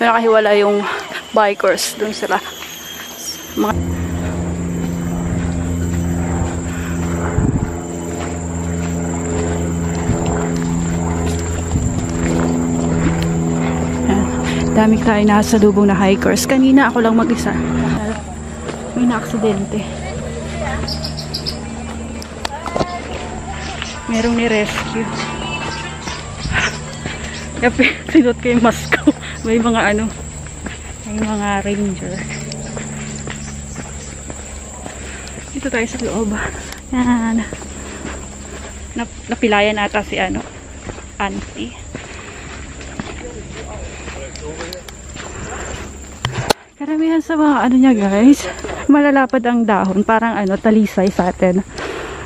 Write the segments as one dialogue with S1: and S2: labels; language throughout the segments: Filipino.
S1: So nakahiwala yung bikers. Doon sila. Mga dami tayo nasa lubong na hikers. Kanina ako lang mag-isa. May na-aksidente. Merong ni-rescue. Kaya sinot ko yung mask ko. May mga ano, may mga ranger. Dito tayo sa loob. Yan. Napilayan ata si ano, auntie. Karamihan sa mga ano niya guys, malalapad ang dahon, parang ano, talisay sa atin.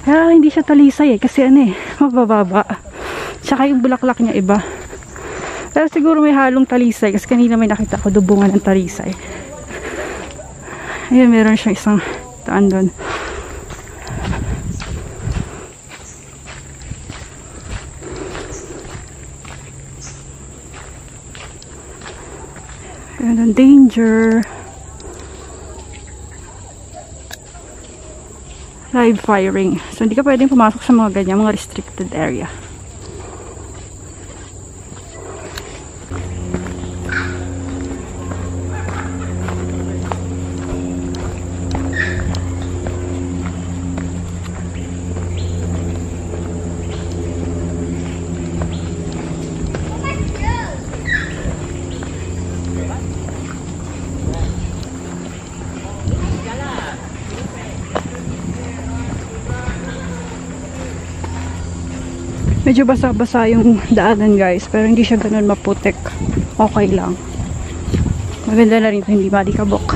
S1: Kaya hindi siya talisay kasi ano eh, mabababa. Tsaka yung bulaklak niya iba. Pero siguro may halong talisay kasi kanina may nakita ko dubungan ng talisay. Ayun, meron siyang isang taan doon. Ayun, danger. Live firing. So, hindi ka pwedeng pumasok sa mga ganyan, mga restricted area. Medyo basa-basa yung daanan guys, pero hindi siya ganun maputik. Okay lang. Maganda na rin, hindi malikabok.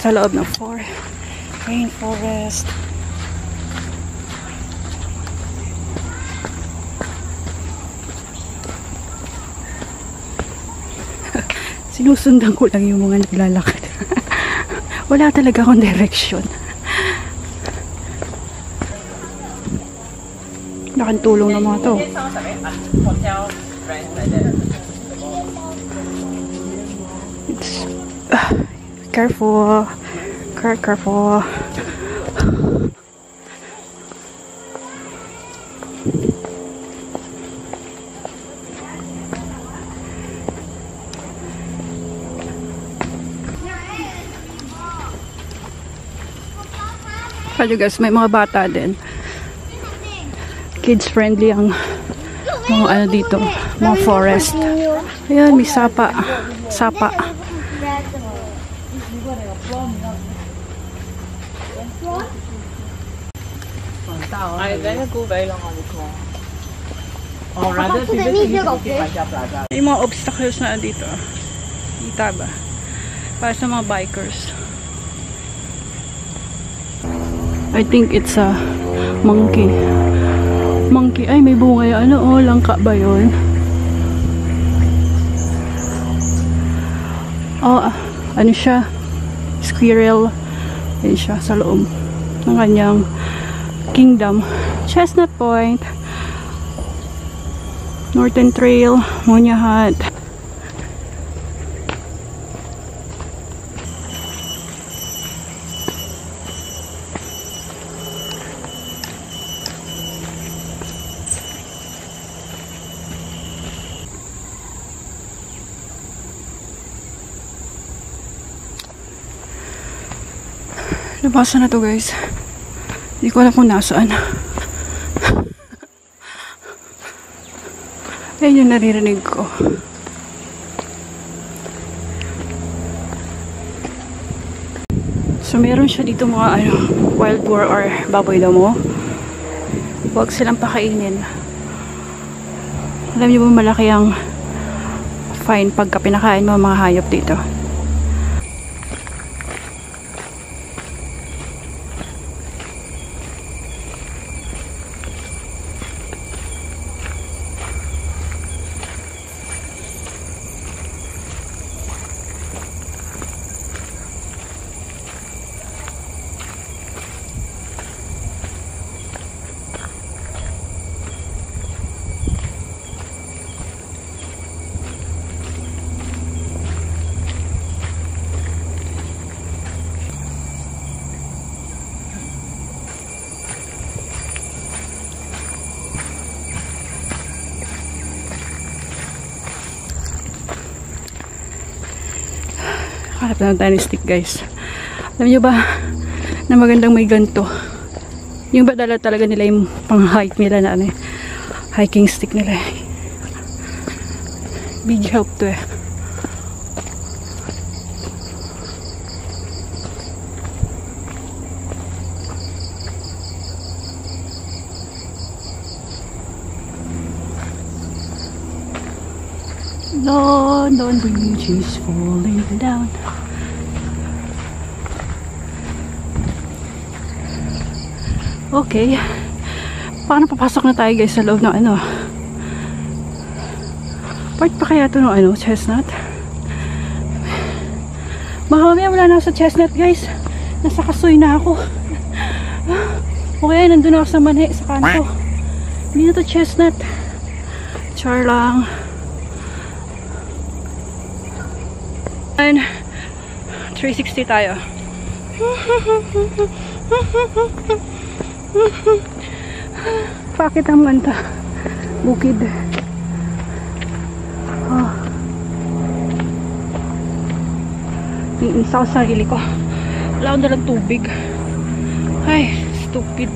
S1: Sa loob ng rainforest. Sinusundan ko lang yung mga naglalakad. Wala talaga akong direction. Laking tulong ng mga to. Careful. Careful. Kaya guys, may mga bata din. Kids friendly ang mga ano dito, mga forest. Ayan, may sapa. Sapa. Yung mga obstacles na dito. Kita ba? Para sa mga bikers. I think it's a monkey. Monkey. Ay, may bunga yung ano. Oh, langka ba yun? Oh, ano siya? Squirrel. Yan siya sa loob ng kanyang kingdom. Chestnut Point. Northern Trail. Monya Hut. Nabasa na to guys. Hindi ko alam kung nasaan. Ayun yung naririnig ko. So meron siya dito mga ano, wild boar or baboy damo. Huwag silang pakainin. Alam niyo ba malaki ang fine pagka pinakain mo mga hayop dito. Hanap na tayo ng stick, guys. Alam nyo ba na magandang may ganito? Yung ba dala talaga nila yung pang-hike nila na ano, hiking stick nila. Big help to eh. London Bridge is falling down. Okay. Paano papasok na tayo, guys, sa loob ng ano? Part pa kaya ito ng ano, chestnut? Baka mamaya wala na ako sa chestnut, guys. Nasa Kasoy na ako. Okay, nandun ako sa mani, sa kanto. Hindi na to chestnut. Char lang. And 360 tayo. Bakit ang manta? Bukid. Oh. Iisa ko sa sarili ko. Wala akong dalang tubig. Ay, stupid.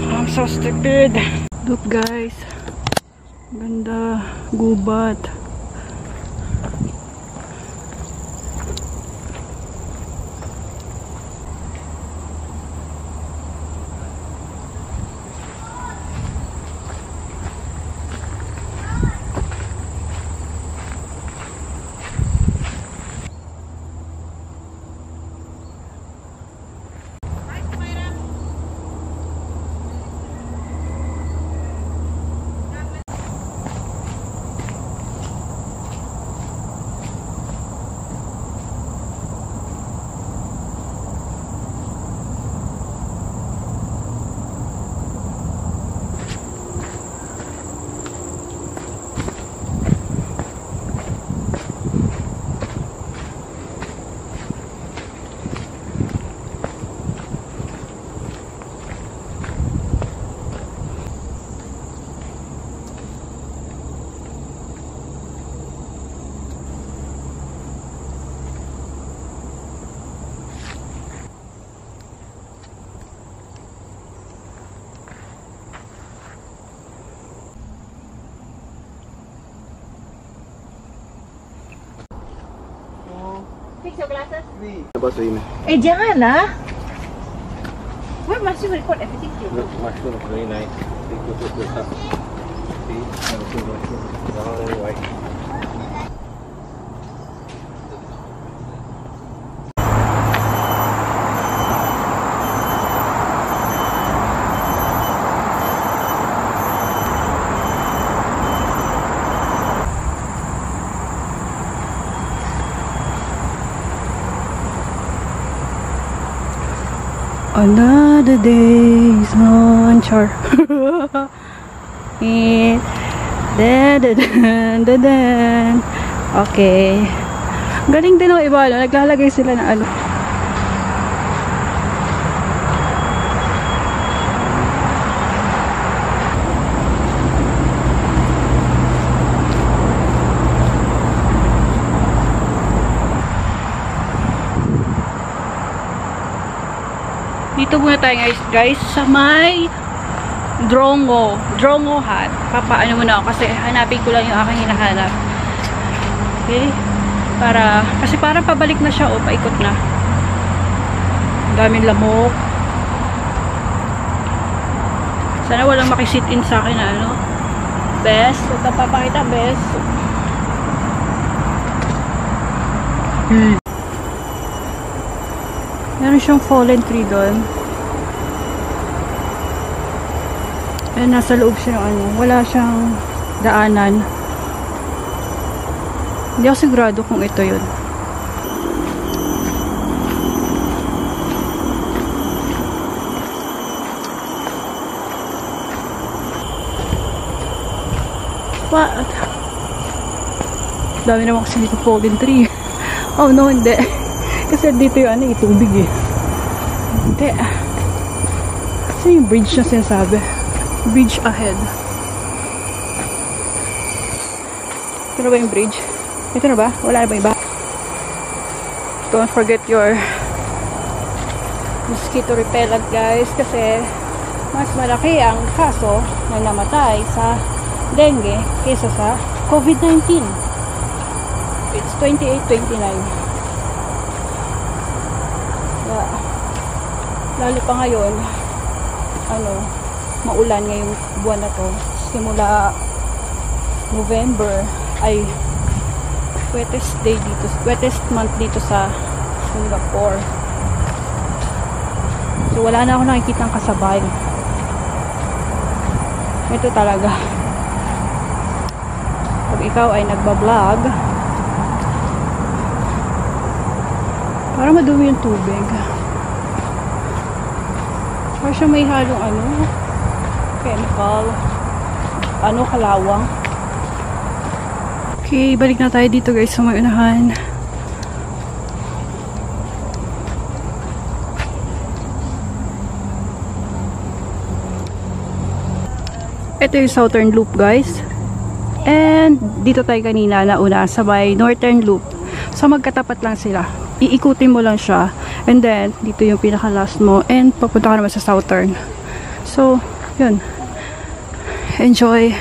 S1: I'm so stupid. Look, guys. Ganda. Gubat.
S2: Fix your glasses.
S3: Oui. Là-bas, c'est une.
S2: Eh, jangan lah. Why must you record everything?
S3: Look, mushroom, very nice. Take your photos up. See? Mushroom. Very white.
S1: Another day's on char. Okay. Galing din ng iba, no? Naglalagay sila ng ano. Dito muna tayo guys sa may Drongo Hat. Papaano muna ako kasi hanapin ko lang yung aking hinahanap. Okay? Kasi parang pabalik na siya o paikot na. Daming lamok. Sana walang makisit in sa akin na ano. Best. Ito papakita best. Meron siyang fallen tree doon. Eh, nasa loob siya ng ano. Wala siyang daanan. Hindi ako sigurado kung ito yun. What? Dami naman kasi dito fallen tree. Oh no, hindi. Kasi dito yung ano, tubig eh. Hindi. Kasi yung bridge na sinasabi. Bridge ahead. Ito na ba yung bridge? Ito na ba? Wala na ba iba? Don't forget your mosquito repellent guys, kasi mas malaki ang kaso na namatay sa dengue kaysa sa COVID-19. It's 28-29. Yeah. Lalo pa ngayon, maulan ngayong buwan na to. Simula November ay wettest month dito sa Singapore. So wala na ako nakikita ng kasabay. Ito talaga. Pag ikaw ay nagbablog, para madumi yung tubig. Para siya may halong chemical, kalawang. Okay, balik na tayo dito guys sa may unahan. Ito yung Southern Loop guys. And dito tayo kanina nauna sa may Northern Loop. So magkatapat lang sila. Iikutin mo lang siya. And then dito yung pinaka last mo. And papunta ka naman sa Southern. So, yun. Enjoy.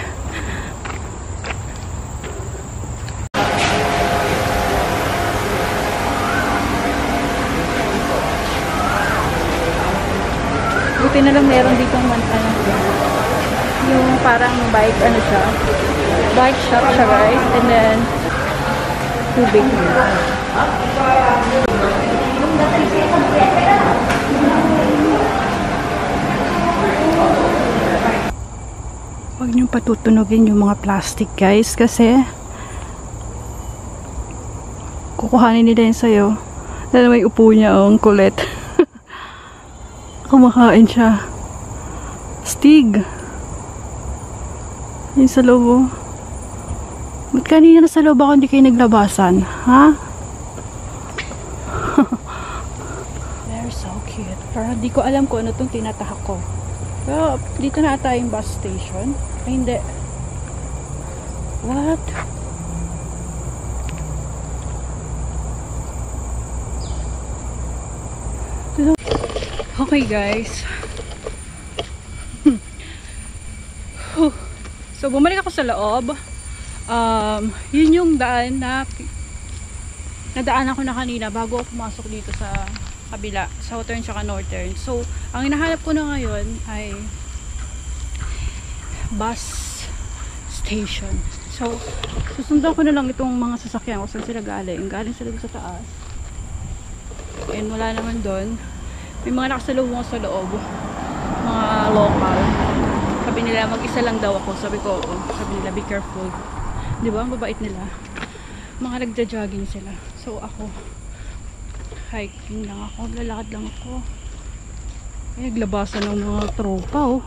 S1: Buti na lang meron dito yung parang bike, siya, bike shop siya guys, and then tubig. Huwag niyong patutunogin yung mga plastic guys, kasi kukuhanin nila yun sa'yo. Dahil may upo niya ang kulit. Kumakain siya. Stig. Yung sa loob, oh. Ba't kanina sa loob ako hindi kayo naglabasan? Ha? They're so cute. Pero di ko alam kung ano itong tinatahak ko. Pero dito na ata yung bus station. Ay hindi. What? Okay guys. So bumalik ako sa loob. Yun yung daan na nadaanan ko na kanina bago ako pumasok dito sa kabila, Southern tsaka Northern. So ang hinahanap ko na ngayon ay bus station. So susundan ko na lang itong mga sasakyan kung saan sila galing. Galing sila sa taas. And wala naman doon. May mga nakasalubong sa loob, mga local. Sabi nila mag-isa lang daw ako. Sabi ko, sabi nila be careful, di ba? Ang babait nila. Mga nagja-jogging sila. So ako hiking lang ako, lalakad lang ako. Ay, naglabasan ng mga tropa, oh.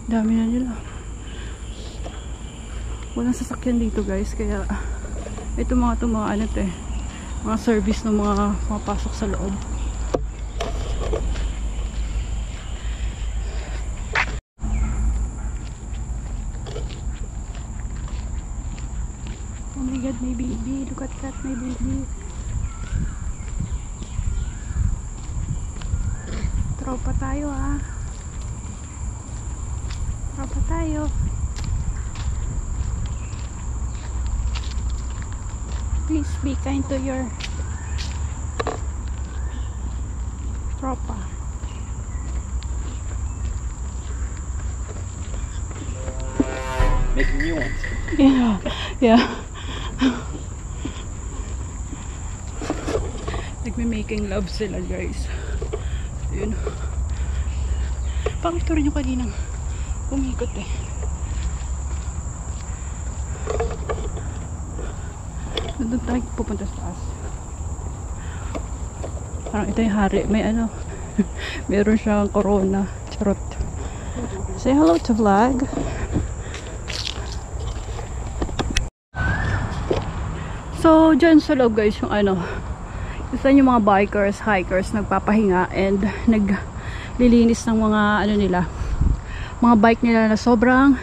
S1: Dami na nila. Walang sasakyan dito guys, kaya ito mga mga service ng mga pasok sa loob. Oh my god, my baby. Look at that, my baby. Tropa tayo, ah. Tropa tayo. Please be kind to your tropa.
S3: Making new ones.
S1: Yeah. Nagme-making love sila guys. Yun. Bakit ko rin yung kaninang umikot eh. Doon tayo pupunta sa taas. Parang ito yung hari. May meron siyang corona. Charot. Say hello to vlog. So, dyan sa loob guys yung isa yung mga bikers, hikers nagpapahinga and naglilinis ng mga nila. Mga bike nila na sobrang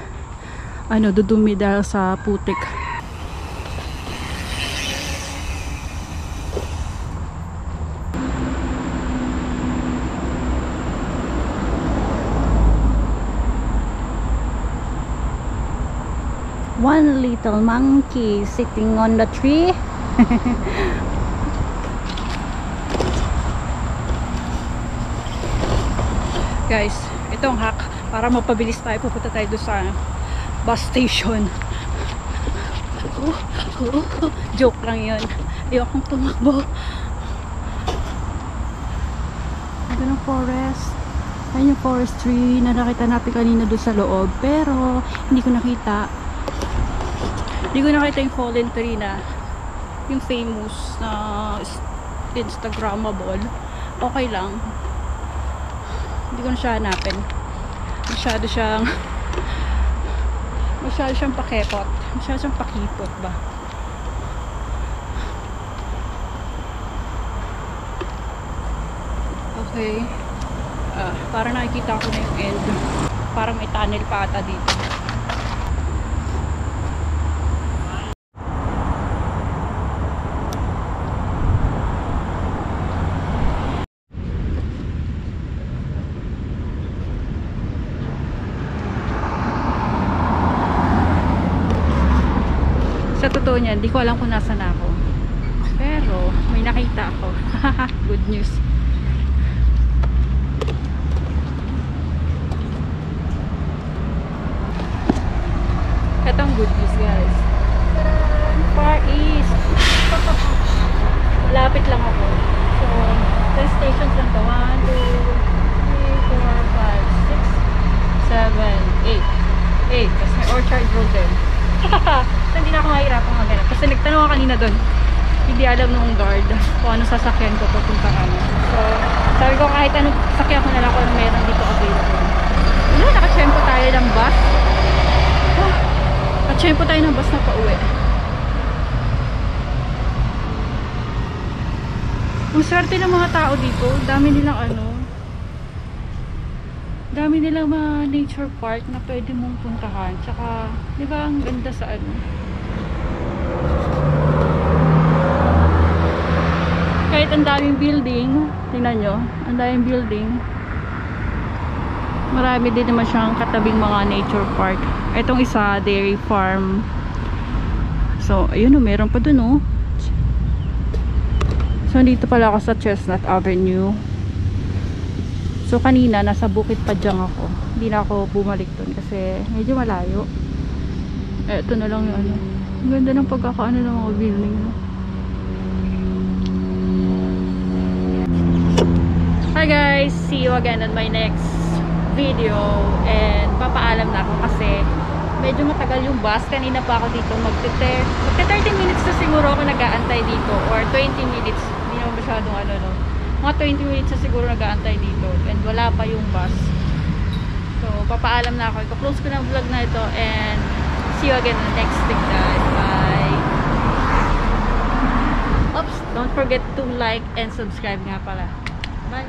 S1: dudumi dahil sa putik. One little monkey sitting on the tree. Guys, itong hack para mapabilis tayo, pupunta tayo doon sa bus station. Joke lang yun. Ayokong tumakbo. Ito ng forest. Ayun yung forest tree na nakita natin kanina doon sa loob. Pero, hindi ko nakita. Hindi ko nakita yung fallen tree na yung famous na Instagrammable. Okay lang. Hindi ko na siya hanapin. Masyado siyang pakepot. Masyado siyang pakipot ba? Okay. Parang nakikita ko na yung end. Parang may tunnel pa ata dito. Sa totoo niyan, di ko alam kung nasan ako. Pero, may nakita ako. Good news. Itong good news, guys. Far East. Lapit lang ako. So, 10 stations lang to. 1, 2, 3, 4, 5, 6, 7, 8. 8. Kasi may Orchard Road din. So, hindi na ako mahirapang maghanap. Kasi nagtanong ako kanina doon. Hindi alam nung guard kung anong sasakyan ko papunta kami. So, sabi ko kahit anong sasakyan ko na lang kung meron dito available. Ano, nakachempo tayo ng bus. Nakachempo tayo ng bus na pauwi. Ang swerte ng mga tao dito. Dami nilang mga nature park na pwede mong puntahan. Tsaka, di ba, ang ganda sa ano. Kahit ang daming building, tingnan nyo, ang daming building. Marami din naman siyang katabing mga nature park. Itong isa, dairy farm. So, ayun o, meron pa dun o. So, dito pala ako sa Chestnut Avenue. So, kanina, nasa Bukit Padyang ako. Hindi na ako bumalik dun kasi medyo malayo. Ito na lang yung ano. Ang ganda ng pagkakaano ng mga building. No? Hi guys! See you again on my next video. And papaalam na ako kasi medyo matagal yung bus. Kanina pa ako dito magte 30 minutes na siguro ako nag-aantay dito. Or 20 minutes. Hindi naman masyadong ano no. Mga 20 minutes na siguro nag-aantay dito and wala pa yung bus. So, papaalam na ako. I-close ko na ang vlog na ito and see you again in the next thing guys. Bye! Oops! Don't forget to like and subscribe nga pala. Bye!